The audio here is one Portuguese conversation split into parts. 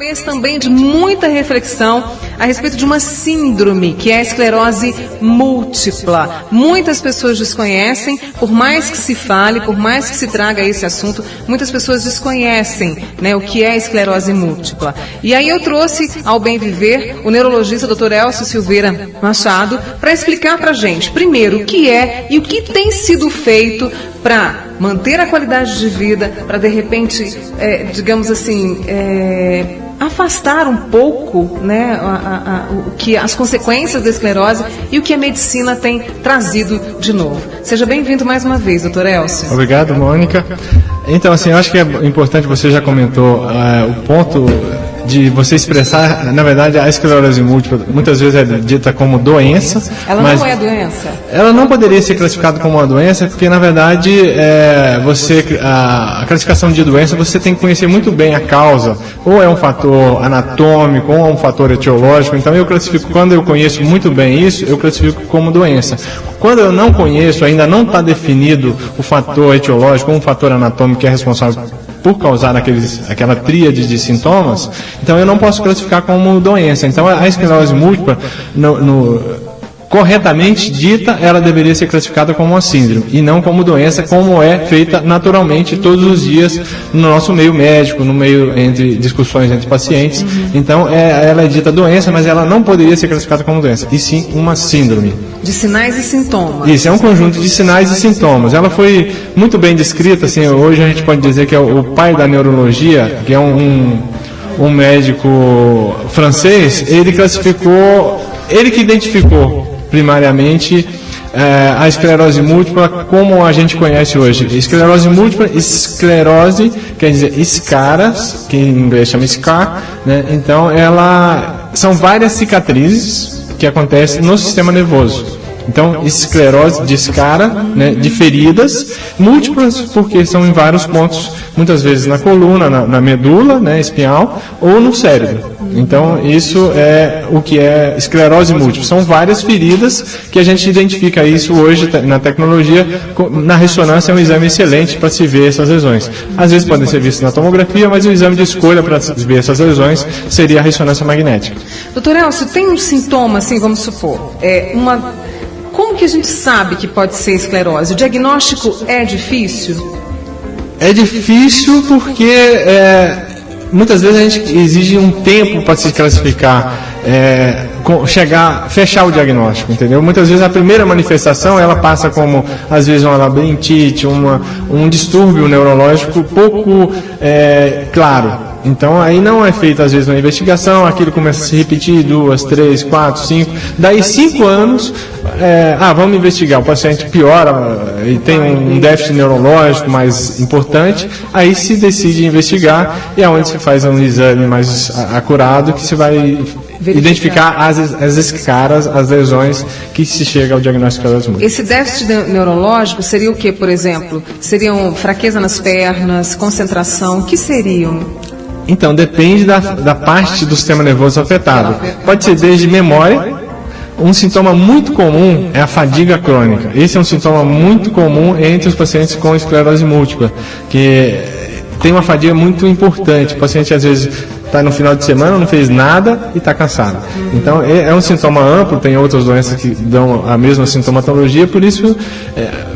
mês também de muita reflexão a respeito de uma síndrome, que é a esclerose múltipla. Muitas pessoas desconhecem, por mais que se fale, por mais que se traga esse assunto, muitas pessoas desconhecem, né, o que é a esclerose múltipla. E aí eu trouxe ao Bem Viver o neurologista Dr. Elcio Silveira Machado para explicar para a gente, primeiro, o que é e o que tem sido feito para manter a qualidade de vida, para de repente, digamos assim, afastar um pouco, né, as consequências da esclerose e o que a medicina tem trazido de novo. Seja bem-vindo mais uma vez, doutor Elcio. Obrigado, Mônica. Então, assim, eu acho que é importante, você já comentou o ponto de você expressar, na verdade, a esclerose múltipla muitas vezes é dita como doença. Ela mas não é doença? Ela não poderia ser classificada como uma doença, porque, na verdade, a classificação de doença, você tem que conhecer muito bem a causa, ou é um fator anatômico, ou é um fator etiológico. Então, eu classifico, quando eu conheço muito bem isso, eu classifico como doença. Quando eu não conheço, ainda não está definido o fator etiológico ou um fator anatômico que é responsável por causar aquela tríade de sintomas, então eu não posso classificar como doença. Então a esclerose múltipla, corretamente dita, ela deveria ser classificada como uma síndrome e não como doença, como é feita naturalmente todos os dias no nosso meio médico, no meio entre discussões entre pacientes. Então ela é dita doença, mas ela não poderia ser classificada como doença, e sim uma síndrome. De sinais e sintomas. Isso, é um conjunto de sinais e sintomas. Ela foi muito bem descrita, assim, hoje a gente pode dizer que é o pai da neurologia, que é um médico francês. Ele classificou, ele que identificou primariamente a esclerose múltipla como a gente conhece hoje. Esclerose múltipla, esclerose quer dizer escaras, que em inglês chama scar, né? Então são várias cicatrizes que acontecem no sistema nervoso. Então, esclerose de escara, né, de feridas, múltiplas, porque são em vários pontos, muitas vezes na coluna, na medula, né, espinhal, ou no cérebro. Então, isso é o que é esclerose múltipla. São várias feridas que a gente identifica isso hoje na tecnologia. Na ressonância é um exame excelente para se ver essas lesões. Às vezes podem ser vistas na tomografia, mas o exame de escolha para se ver essas lesões seria a ressonância magnética. Doutor Elcio, tem um sintoma, assim, vamos supor, como que a gente sabe que pode ser esclerose? O diagnóstico é difícil? É difícil porque muitas vezes a gente exige um tempo para se classificar, fechar o diagnóstico, entendeu? Muitas vezes a primeira manifestação, ela passa como, às vezes, uma labirintite, um distúrbio neurológico pouco claro. Então, aí não é feita, às vezes, uma investigação, aquilo começa a se repetir 2, 3, 4, 5, daí 5 anos, vamos investigar, o paciente piora e tem um déficit neurológico mais importante, aí se decide investigar e é onde se faz um exame mais acurado, que se vai identificar as escaras, as lesões, que se chega ao diagnóstico das múltiplas. Esse déficit neurológico seria o que, por exemplo? Seriam fraqueza nas pernas, concentração, o que seriam? Então, depende da parte do sistema nervoso afetado. Pode ser desde memória. Um sintoma muito comum é a fadiga crônica. Esse é um sintoma muito comum entre os pacientes com esclerose múltipla, que tem uma fadiga muito importante. O paciente, às vezes, está no final de semana, não fez nada e está cansado. Então, é um sintoma amplo, tem outras doenças que dão a mesma sintomatologia, por isso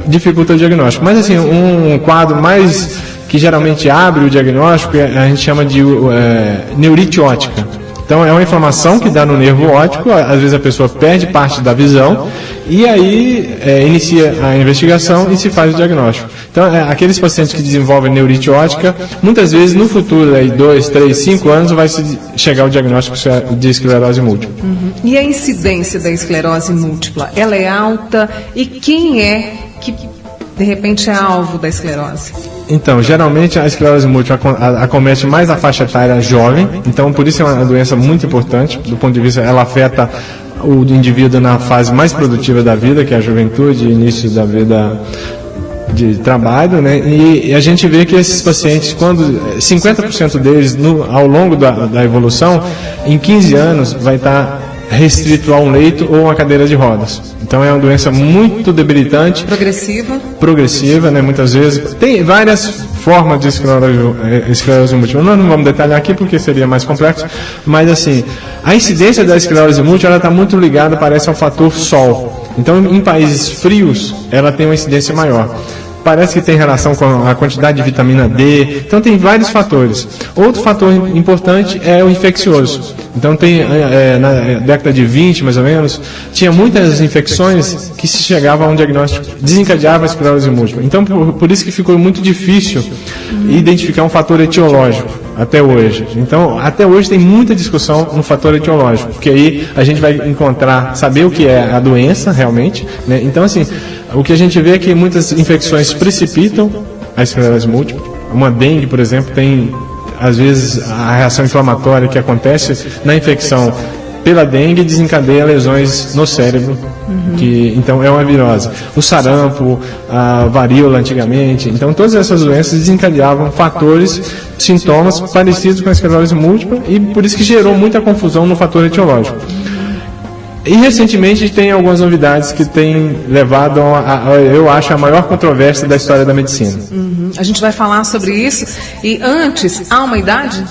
dificulta o diagnóstico. Mas, assim, um quadro mais que geralmente abre o diagnóstico, a gente chama de neurite óptica. Então, é uma inflamação que dá no nervo óptico, às vezes a pessoa perde parte da visão, e aí inicia a investigação e se faz o diagnóstico. Então, aqueles pacientes que desenvolvem neurite óptica, muitas vezes no futuro, aí 2, 3, 5 anos, vai se chegar ao diagnóstico de esclerose múltipla. E a incidência da esclerose múltipla, ela é alta? E quem é que, de repente, é alvo da esclerose? Então, geralmente a esclerose múltipla acomete mais a faixa etária jovem, então por isso é uma doença muito importante, do ponto de vista, ela afeta o indivíduo na fase mais produtiva da vida, que é a juventude, início da vida de trabalho, né? E a gente vê que esses pacientes, quando 50% deles, ao longo da evolução, em 15 anos, vai estar restrito a um leito ou uma cadeira de rodas. Então é uma doença muito debilitante. Progressiva, né, muitas vezes. Tem várias formas de esclerose múltipla. Nós não vamos detalhar aqui porque seria mais complexo, mas assim, a incidência da esclerose múltipla está muito ligada, parece, ao fator sol. Então, em países frios, ela tem uma incidência maior. Parece que tem relação com a quantidade de vitamina D. Então tem vários fatores. Outro fator importante é o infeccioso. Então na década de 20, mais ou menos, tinha muitas infecções que se chegava a um diagnóstico, desencadeava a esclerose múltipla. Então por isso que ficou muito difícil identificar um fator etiológico até hoje. Então até hoje tem muita discussão no fator etiológico, porque aí a gente vai saber o que é a doença realmente, né? Então assim, o que a gente vê é que muitas infecções precipitam a esclerose múltipla. Uma dengue, por exemplo, tem, às vezes, a reação inflamatória que acontece na infecção pela dengue desencadeia lesões no cérebro, que então é uma virose. O sarampo, a varíola antigamente, então todas essas doenças desencadeavam sintomas parecidos com a esclerose múltipla, e por isso que gerou muita confusão no fator etiológico. E recentemente tem algumas novidades que têm levado eu acho, a maior controvérsia da história da medicina. A gente vai falar sobre isso. E antes, há uma idade?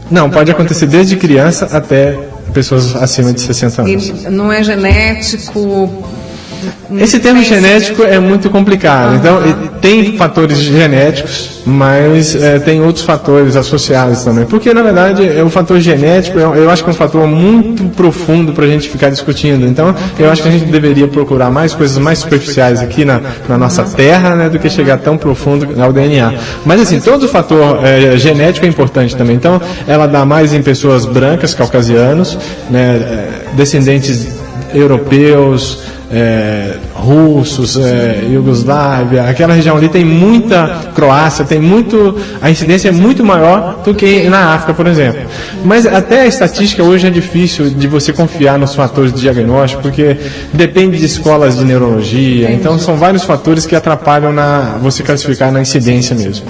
Não, pode acontecer desde criança até pessoas acima de 60 anos. E não é genético? Esse termo genético é muito complicado. Então, tem fatores genéticos, mas tem outros fatores associados também. Porque, na verdade, o fator genético, eu acho que é um fator muito profundo para a gente ficar discutindo. Então, eu acho que a gente deveria procurar mais coisas mais superficiais aqui na nossa Terra, né, do que chegar tão profundo ao DNA. Mas, assim, todo fator genético é importante também. Então, ela dá mais em pessoas brancas, caucasianos, né, descendentes europeus, russos, Iugoslávia, aquela região ali tem muita, Croácia, a incidência é muito maior do que na África, por exemplo. Mas até a estatística hoje é difícil de você confiar nos fatores de diagnóstico, porque depende de escolas de neurologia, então são vários fatores que atrapalham você classificar na incidência mesmo.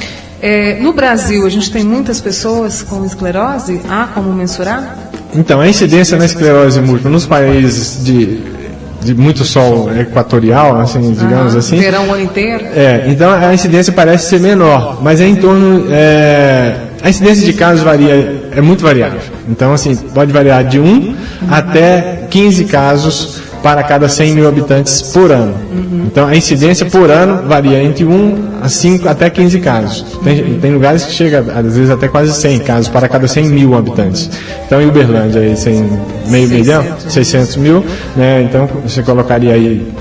No Brasil, a gente tem muitas pessoas com esclerose? Há como mensurar? Então, a incidência na esclerose múltipla nos países de muito sol equatorial, assim, digamos assim. Verão o ano inteiro? Então a incidência parece ser menor, mas é em torno. A incidência de casos é muito variável. Então, assim, pode variar de 1 até 15 casos para cada 100 mil habitantes por ano. Então, a incidência por ano varia entre 1 a 5 até 15 casos. Tem lugares que chega, às vezes, até quase 100 casos para cada 100 mil habitantes. Então, em Uberlândia, aí, meio milhão, 600 mil, né? Então, você colocaria aí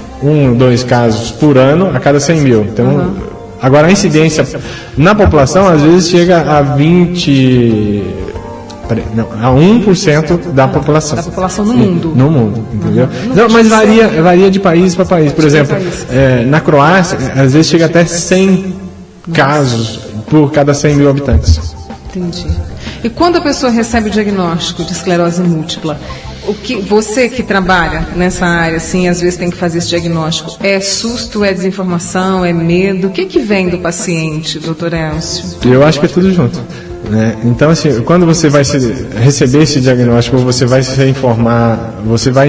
2 casos por ano a cada 100 mil. Então, agora, a incidência na população, às vezes, chega a 1% da população. Da população no mundo. No mundo, entendeu? Não, mas varia de país para país. Por exemplo, na Croácia, às vezes chega até 100 casos por cada 100 mil habitantes. Entendi. E quando a pessoa recebe o diagnóstico de esclerose múltipla, você que trabalha nessa área, assim, às vezes tem que fazer esse diagnóstico, é susto, é desinformação, é medo? O que vem do paciente, doutor Elcio? Eu acho que é tudo junto. Né? Então, assim, quando você vai receber esse diagnóstico, ou você vai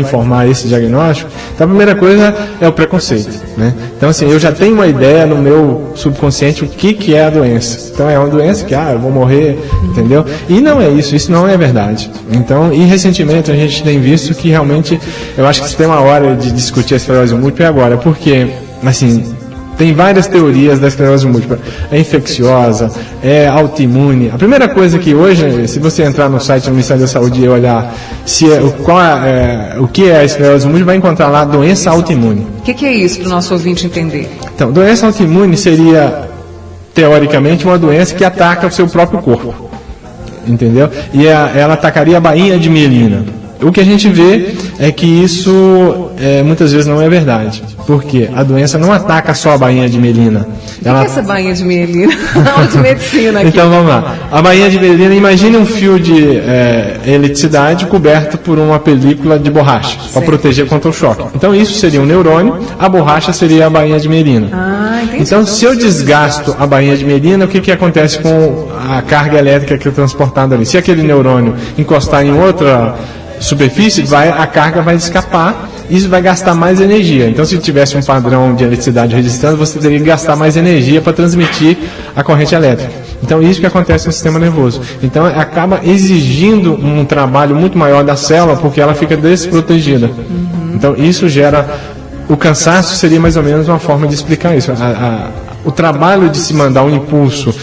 informar esse diagnóstico, então a primeira coisa é o preconceito, né? Então, assim, eu já tenho uma ideia no meu subconsciente o que é a doença. Então, é uma doença que, eu vou morrer, entendeu? E não é isso não é verdade. Então, e recentemente a gente tem visto que realmente, eu acho que se tem uma hora de discutir a esclerose múltipla é agora, porque, assim, tem várias teorias da esclerose múltipla. É infecciosa, é autoimune. A primeira coisa que hoje, se você entrar no site do Ministério da Saúde e olhar o que é a esclerose múltipla, vai encontrar lá doença autoimune. O que é isso para o nosso ouvinte entender? Então, doença autoimune seria, teoricamente, uma doença que ataca o seu próprio corpo. Entendeu? E ela atacaria a bainha de mielina. O que a gente vê é que isso muitas vezes não é verdade. Porque a doença não ataca só a bainha de mielina. O que é essa bainha de mielina? Aula de medicina aqui. Então vamos lá. A bainha de mielina, imagine um fio de eletricidade coberto por uma película de borracha, para proteger contra o choque. Então isso seria um neurônio, a borracha seria a bainha de mielina. Entendi. Então se eu desgasto a bainha de mielina, o que acontece com a carga elétrica que é transportada ali? Se aquele neurônio encostar em outra superfície, a carga vai escapar, isso vai gastar mais energia. Então, se tivesse um padrão de eletricidade registrando, você teria que gastar mais energia para transmitir a corrente elétrica. Então, isso que acontece no sistema nervoso. Então, acaba exigindo um trabalho muito maior da célula, porque ela fica desprotegida. Então, isso gera... O cansaço seria mais ou menos uma forma de explicar isso. O trabalho de se mandar um impulso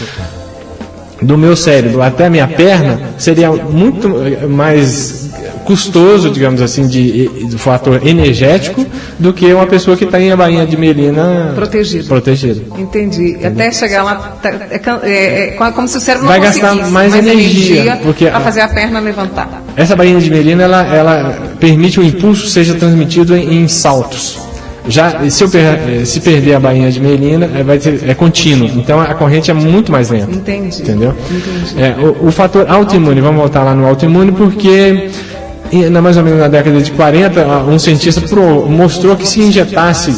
do meu cérebro até a minha perna seria muito mais custoso, digamos assim, do fator energético, do que uma pessoa que tem a bainha de melina protegida. Entendi. Até chegar lá, é como se o cérebro vai não gastar mais energia para fazer a perna levantar. Essa bainha de melina, ela permite que o impulso seja transmitido em saltos. Já se perder a bainha de melina, é contínuo. Então a corrente é muito mais lenta. Entendi. Entendeu? O fator autoimune, vamos voltar lá no autoimune, porque mais ou menos na década de 40, um cientista mostrou que se injetasse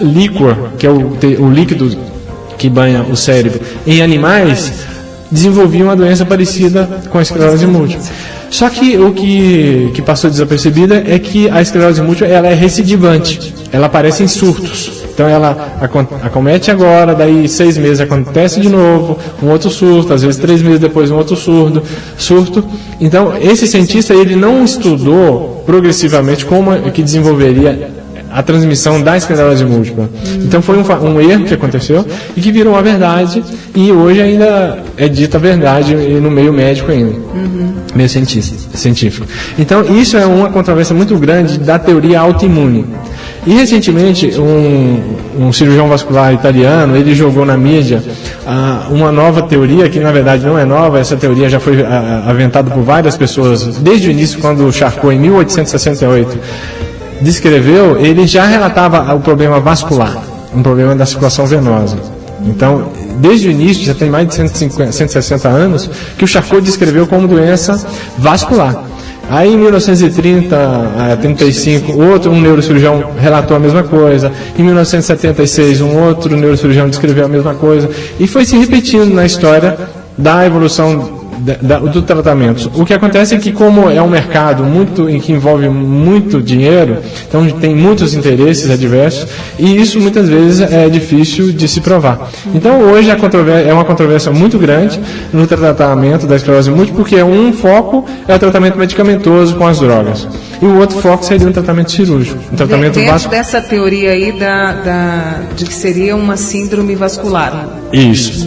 líquor, que é o líquido que banha o cérebro, em animais, desenvolvia uma doença parecida com a esclerose múltipla. Só que o que passou desapercebida é que a esclerose múltipla ela é recidivante, ela aparece em surtos. Então ela acomete agora, daí 6 meses acontece de novo, um outro surto, às vezes 3 meses depois um outro surto. Então esse cientista ele não estudou progressivamente como que desenvolveria a transmissão da esclerose múltipla. Então foi um erro que aconteceu e que virou uma verdade, e hoje ainda é dita a verdade no meio médico ainda, meio científico. Então isso é uma controvérsia muito grande da teoria autoimune. E recentemente um cirurgião vascular italiano, ele jogou na mídia uma nova teoria, que na verdade não é nova, essa teoria já foi aventada por várias pessoas desde o início, quando o Charcot, em 1868, descreveu, ele já relatava o problema vascular, um problema da circulação venosa. Então, desde o início, já tem mais de 160 anos, que o Charcot descreveu como doença vascular. Aí em 1935, um neurocirurgião relatou a mesma coisa. Em 1976, um outro neurocirurgião descreveu a mesma coisa. E foi se repetindo na história da evolução do tratamento. O que acontece é que, como é um mercado que envolve muito dinheiro, então tem muitos interesses adversos, e isso muitas vezes é difícil de se provar. Então hoje é uma controvérsia muito grande no tratamento da esclerose múltipla, porque um foco é o tratamento medicamentoso com as drogas, e o outro foco seria um tratamento cirúrgico, um tratamento dentro dessa teoria aí de que seria uma síndrome vascular. Isso.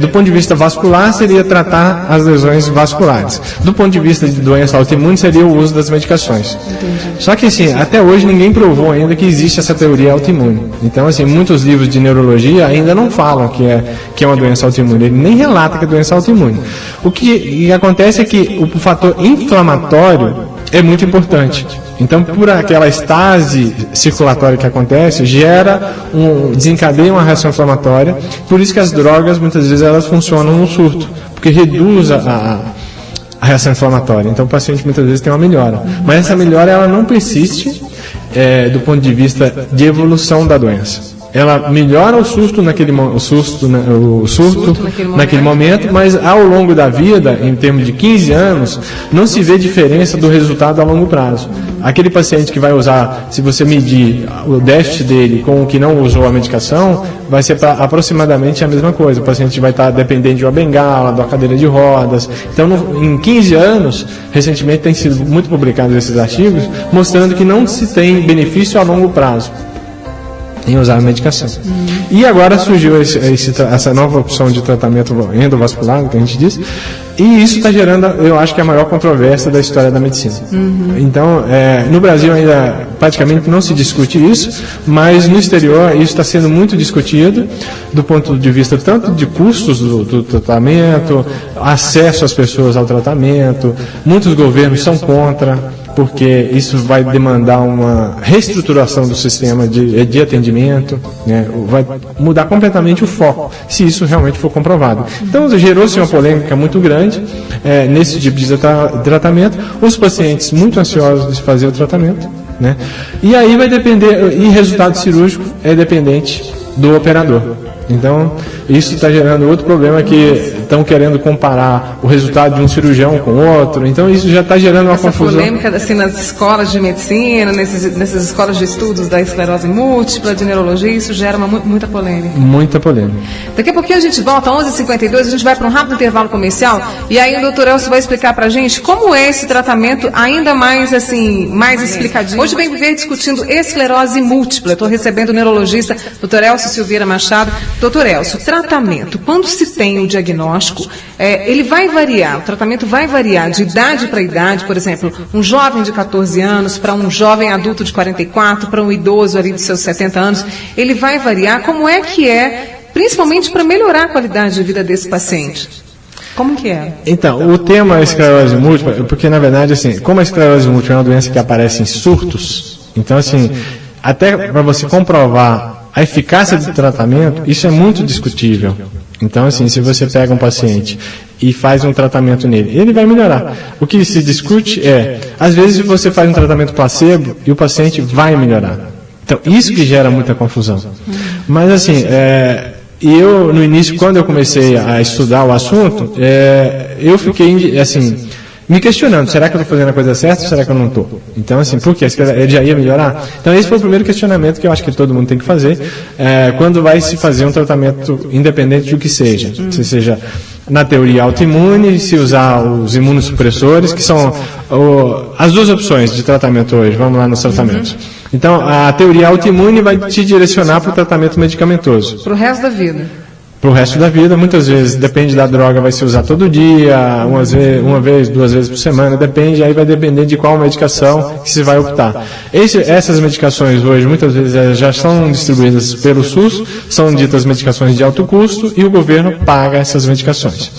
Do ponto de vista vascular, seria tratar as lesões vasculares. Do ponto de vista de doença autoimune, seria o uso das medicações. Entendi. Só que, assim, até hoje ninguém provou ainda que existe essa teoria autoimune. Então, assim, muitos livros de neurologia ainda não falam que é uma doença autoimune. Ele nem relata que é doença autoimune. O que acontece é que o fator inflamatório é muito importante. Então, por aquela estase circulatória que acontece, desencadeia uma reação inflamatória. Por isso que as drogas, muitas vezes, elas funcionam no surto, porque reduz a reação inflamatória. Então, o paciente, muitas vezes, tem uma melhora. Mas essa melhora, ela não persiste do ponto de vista de evolução da doença. Ela melhora o surto naquele momento, mas ao longo da vida, em termos de 15 anos, não se vê diferença do resultado a longo prazo. Aquele paciente que vai usar, se você medir o déficit dele com o que não usou a medicação, vai ser aproximadamente a mesma coisa. O paciente vai estar dependente de uma bengala, de uma cadeira de rodas. Então, em 15 anos, recentemente tem sido muito publicados esses artigos, mostrando que não se tem benefício a longo prazo em usar a medicação. E agora surgiu essa nova opção de tratamento endovascular, que a gente diz, e isso está gerando, eu acho que a maior controvérsia da história da medicina. Então, no Brasil ainda praticamente não se discute isso, mas no exterior isso está sendo muito discutido, do ponto de vista tanto de custos do tratamento, acesso às pessoas ao tratamento. Muitos governos são contra, porque isso vai demandar uma reestruturação do sistema de atendimento, né? Vai mudar completamente o foco, se isso realmente for comprovado. Então, gerou-se uma polêmica muito grande nesse tipo de tratamento, os pacientes muito ansiosos de fazer o tratamento, né? E aí vai depender, e resultado cirúrgico é dependente do operador. Então, isso está gerando outro problema que estão querendo comparar o resultado de um cirurgião com outro, então isso já está gerando uma confusão. Essa polêmica assim, nas escolas de medicina, nessas escolas de estudos da esclerose múltipla, de neurologia, isso gera muita polêmica. Muita polêmica. Daqui a pouquinho a gente volta, 11h52, a gente vai para um rápido intervalo comercial, e aí o doutor Elcio vai explicar para a gente como é esse tratamento ainda mais, assim, mais explicadinho. Hoje vem viver discutindo esclerose múltipla. Eu estou recebendo o neurologista Dr. Elcio Silveira Machado. Dr. Elcio, tratamento, quando se tem o diagnóstico, ele vai variar, o tratamento vai variar de idade para idade, por exemplo, um jovem de 14 anos para um jovem adulto de 44, para um idoso ali dos seus 70 anos, ele vai variar. Como é que principalmente para melhorar a qualidade de vida desse paciente? Como que é? Então, o tema esclerose múltipla, porque na verdade, assim, como a esclerose múltipla é uma doença que aparece em surtos, então assim, até para você comprovar a eficácia do tratamento, isso é muito discutível. Então, assim, se você pega um paciente e faz um tratamento nele, ele vai melhorar. O que se discute às vezes você faz um tratamento placebo e o paciente vai melhorar. Então, isso que gera muita confusão. Mas, assim, eu, no início, quando eu comecei a estudar o assunto, eu fiquei, assim, me questionando, será que eu estou fazendo a coisa certa ou será que eu não estou? Então, assim, por quê? Ele já ia melhorar? Então, esse foi o primeiro questionamento que eu acho que todo mundo tem que fazer quando vai se fazer um tratamento independente do que seja. Se seja na teoria autoimune, se usar os imunossupressores, que são as duas opções de tratamento hoje. Vamos lá nos tratamentos. Então, a teoria autoimune vai te direcionar para o tratamento medicamentoso. Para o resto da vida. Para o resto da vida, muitas vezes, depende da droga, vai se usar todo dia, uma vez, 2 vezes por semana, depende, aí vai depender de qual medicação que se vai optar. Essas medicações hoje, muitas vezes, já são distribuídas pelo SUS, são ditas medicações de alto custo, e o governo paga essas medicações.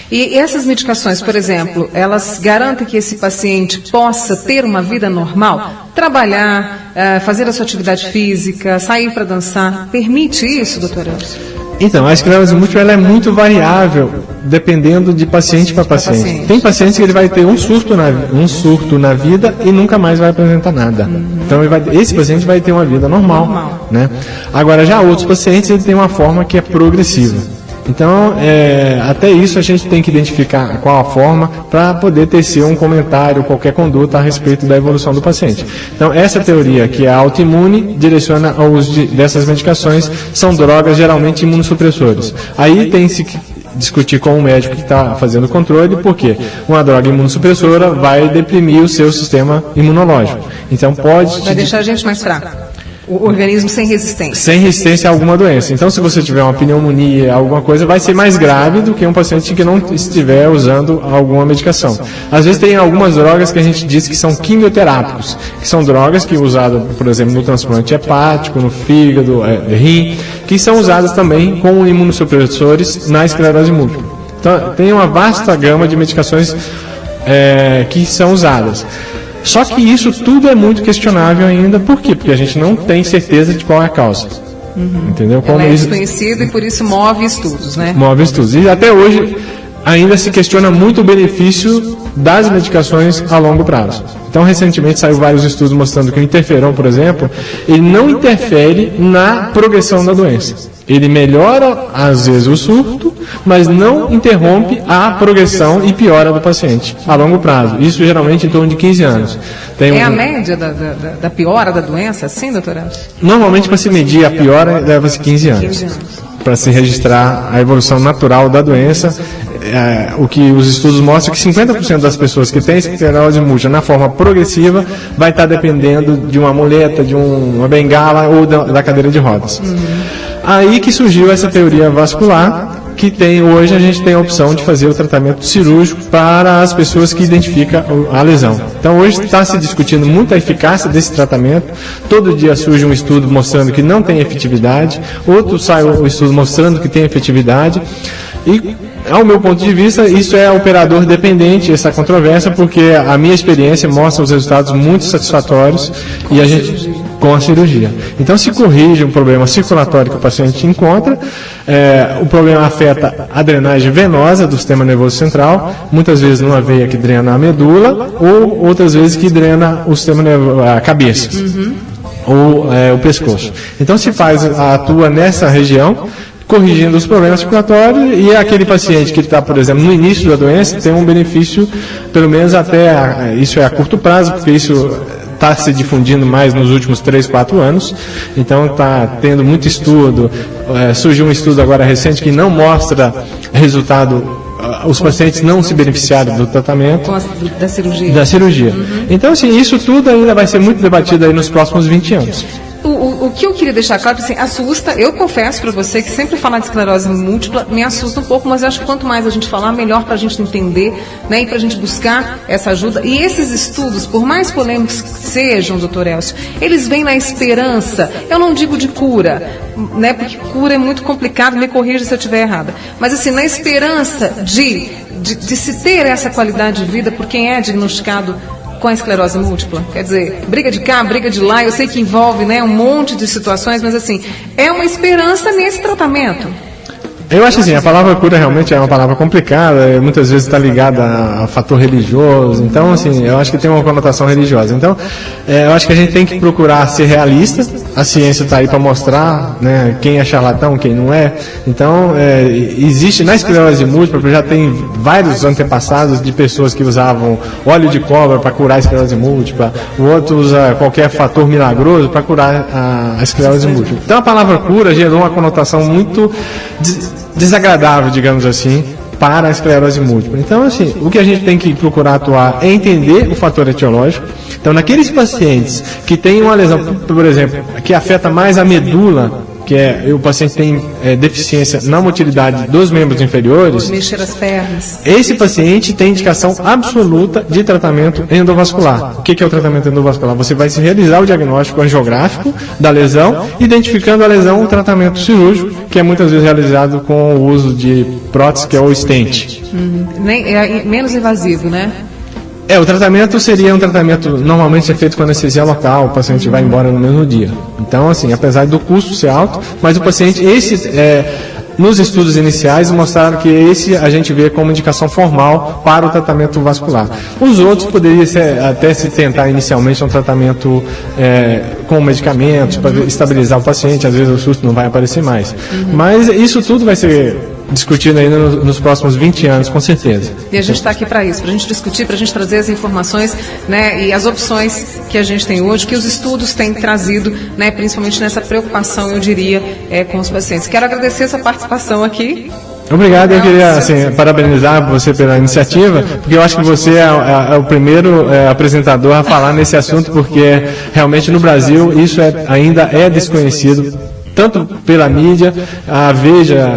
E essas medicações, por exemplo, elas garantem que esse paciente possa ter uma vida normal? Trabalhar, fazer a sua atividade física, sair para dançar, permite isso, doutor Elcio? Então, a esclerose múltipla ela é muito variável, dependendo de paciente para paciente. Tem pacientes que ele vai ter um surto na vida e nunca mais vai apresentar nada. Então, esse paciente vai ter uma vida normal. Né? Agora, já outros pacientes, ele tem uma forma que é progressiva. Então, até isso a gente tem que identificar qual a forma para poder tecer um comentário, qualquer conduta a respeito da evolução do paciente. Então, essa teoria que é autoimune direciona ao uso dessas medicações, são drogas geralmente imunossupressores. Aí tem-se que discutir com o médico que está fazendo o controle, porque uma droga imunossupressora vai deprimir o seu sistema imunológico. Então, vai deixar a gente mais fraco. O organismo sem resistência. Sem resistência a alguma doença. Então, se você tiver uma pneumonia, alguma coisa, vai ser mais grave do que um paciente que não estiver usando alguma medicação. Às vezes tem algumas drogas que a gente diz que são quimioterápicos, que são drogas que usadas, por exemplo, no transplante hepático, no fígado, rim, que são usadas também como imunossupressores na esclerose múltipla. Então, tem uma vasta gama de medicações que são usadas. Só que isso tudo é muito questionável ainda. Por quê? Porque a gente não tem certeza de qual é a causa. Entendeu? Ela é desconhecida e por isso move estudos, né? Move estudos. E até hoje ainda se questiona muito o benefício das medicações a longo prazo. Então, recentemente saiu vários estudos mostrando que o interferon, por exemplo, ele não interfere na progressão da doença. Ele melhora, às vezes, o surto, mas não interrompe a progressão e piora do paciente a longo prazo. Isso geralmente em torno de 15 anos. A média da piora da doença, assim, doutora? Normalmente, para se medir a piora, leva-se 15 anos. Para se registrar a evolução natural da doença, o que os estudos mostram é que 50% das pessoas que têm esclerose múltipla na forma progressiva vai estar dependendo de uma muleta, de uma bengala ou da cadeira de rodas. Aí que surgiu essa teoria vascular, que hoje a gente tem a opção de fazer o tratamento cirúrgico para as pessoas que identificam a lesão. Então hoje está se discutindo muito a eficácia desse tratamento. Todo dia surge um estudo mostrando que não tem efetividade, outro sai um estudo mostrando que tem efetividade. E, ao meu ponto de vista, isso é operador dependente, essa controvérsia, porque a minha experiência mostra os resultados muito satisfatórios e a gente com a cirurgia. Então, se corrige um problema circulatório que o paciente encontra, o problema afeta a drenagem venosa do sistema nervoso central, muitas vezes numa veia que drena a medula, ou outras vezes que drena o sistema nervoso, a cabeça, ou o pescoço. Então, se atua nessa região, corrigindo os problemas circulatórios, e aquele paciente que está, por exemplo, no início da doença, tem um benefício, pelo menos até, isso é a curto prazo, porque isso está se difundindo mais nos últimos 3, 4 anos, então está tendo muito estudo, surgiu um estudo agora recente que não mostra resultado, os pacientes não se beneficiaram do tratamento. Da cirurgia. Da cirurgia. Então, assim, isso tudo ainda vai ser muito debatido aí nos próximos 20 anos. O que eu queria deixar claro, assim, assusta, eu confesso para você que sempre falar de esclerose múltipla me assusta um pouco, mas eu acho que quanto mais a gente falar, melhor para a gente entender, né, e para a gente buscar essa ajuda. E esses estudos, por mais polêmicos que sejam, doutor Elcio, eles vêm na esperança, eu não digo de cura, né, porque cura é muito complicado, me corrija se eu estiver errada, mas assim, na esperança de se ter essa qualidade de vida por quem é diagnosticado com a esclerose múltipla. Quer dizer, briga de cá, briga de lá, eu sei que envolve, né, um monte de situações, mas assim, é uma esperança nesse tratamento. Eu acho assim, a palavra cura realmente é uma palavra complicada, muitas vezes está ligada a fator religioso, então assim, eu acho que tem uma conotação religiosa. Então, eu acho que a gente tem que procurar ser realista, a ciência está aí para mostrar, né, quem é charlatão, quem não é. Então, existe na esclerose múltipla, já tem vários antepassados de pessoas que usavam óleo de cobra para curar a esclerose múltipla, o outro usa qualquer fator milagroso para curar a esclerose múltipla. Então, a palavra cura gerou uma conotação muito desagradável, digamos assim, para a esclerose múltipla. Então, assim, o que a gente tem que procurar atuar é entender o fator etiológico. Então, naqueles pacientes que têm uma lesão, por exemplo, que afeta mais a medula, que o paciente tem deficiência na motilidade dos membros inferiores, mexer as pernas. Esse paciente tem indicação absoluta de tratamento endovascular. O que é o tratamento endovascular? Você vai se realizar o diagnóstico angiográfico da lesão, identificando a lesão, o tratamento cirúrgico, que é muitas vezes realizado com o uso de prótese, que é o stent. É menos invasivo, né? O tratamento seria um tratamento normalmente feito com anestesia local, o paciente vai embora no mesmo dia. Então, assim, apesar do custo ser alto, mas o paciente, nos estudos iniciais mostraram que esse a gente vê como indicação formal para o tratamento vascular. Os outros poderiam até se tentar inicialmente um tratamento com medicamentos para estabilizar o paciente, às vezes o susto não vai aparecer mais. Mas isso tudo vai ser discutindo ainda nos próximos 20 anos, com certeza. E a gente está aqui para isso, para a gente discutir, para a gente trazer as informações, né, e as opções que a gente tem hoje, que os estudos têm trazido, né, principalmente nessa preocupação, eu diria, com os pacientes. Quero agradecer a sua participação aqui. Obrigado, eu queria assim, parabenizar você pela iniciativa, porque eu acho que você é o primeiro apresentador a falar nesse assunto, porque realmente no Brasil isso ainda é desconhecido, tanto pela mídia. A Veja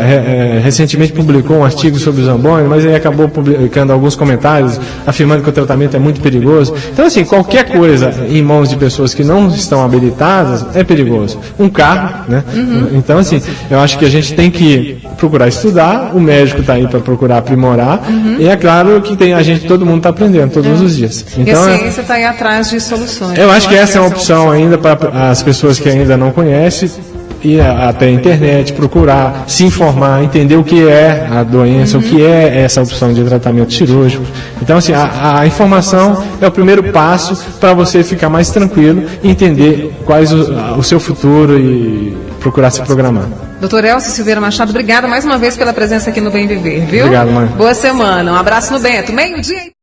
recentemente publicou um artigo sobre o Zamboni, mas aí acabou publicando alguns comentários afirmando que o tratamento é muito perigoso. Então, assim, qualquer coisa em mãos de pessoas que não estão habilitadas é perigoso. Um carro, né? Então, assim, eu acho que a gente tem que procurar estudar, o médico está aí para procurar aprimorar, e é claro que todo mundo está aprendendo todos os dias. Então, e a ciência está aí atrás de soluções. Eu acho que essa é uma opção ainda para as pessoas que ainda não conhecem, ir até a internet, procurar, se informar, entender o que é a doença, o que é essa opção de tratamento cirúrgico. Então, assim, a informação é o primeiro passo para você ficar mais tranquilo e entender quais o seu futuro e procurar se programar. Doutor Elcio Silveira Machado, obrigada mais uma vez pela presença aqui no Bem Viver, viu? Obrigado, mãe. Boa semana, um abraço no Bento. Meio-dia.